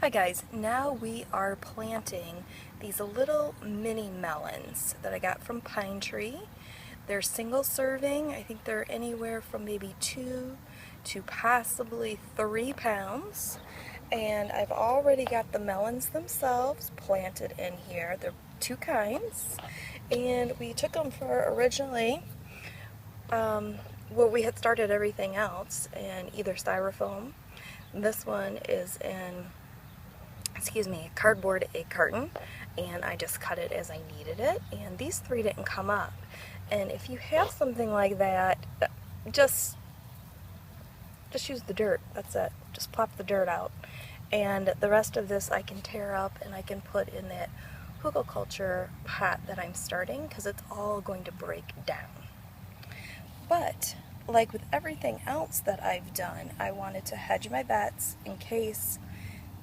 Hi guys, now we are planting these little mini melons that I got from Pine Tree. They're single serving. I think they're anywhere from maybe 2 to possibly 3 pounds. And I've already got the melons themselves planted in here. They're two kinds. And we took them for originally, well, we had started everything else in either styrofoam. This one is in cardboard egg carton, and I just cut it as I needed it, and these three didn't come up. And if you have something like that, just use the dirt. That's it. Just plop the dirt out. And the rest of this I can tear up and I can put in that hugelkultur pot that I'm starting, because it's all going to break down. But like with everything else that I've done, I wanted to hedge my bets in case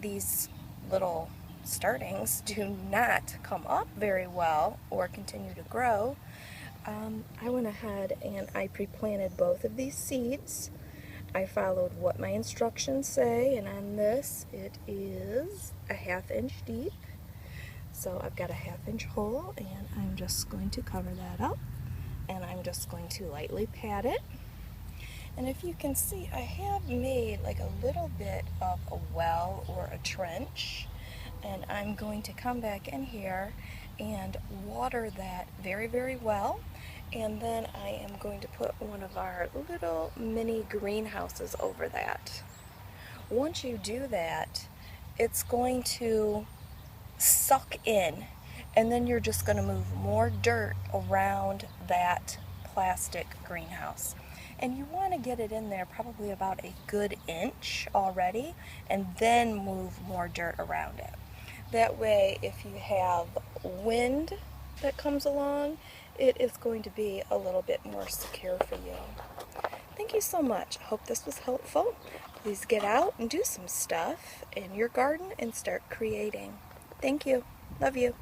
these little startings do not come up very well or continue to grow. I went ahead and I pre-planted both of these seeds. I followed what my instructions say, and on this it is a 1/2 inch deep. So I've got a 1/2 inch hole, and I'm just going to cover that up, and I'm just going to lightly pat it. And if you can see, I have made like a little bit of a well or a trench, and I'm going to come back in here and water that very, very well. And then I am going to put one of our little mini greenhouses over that. Once you do that, it's going to suck in, and then you're just going to move more dirt around that plastic greenhouse. And you want to get it in there probably about a good inch already, and then move more dirt around it. That way, if you have wind that comes along, it is going to be a little bit more secure for you. Thank you so much. I hope this was helpful. Please get out and do some stuff in your garden and start creating. Thank you. Love you.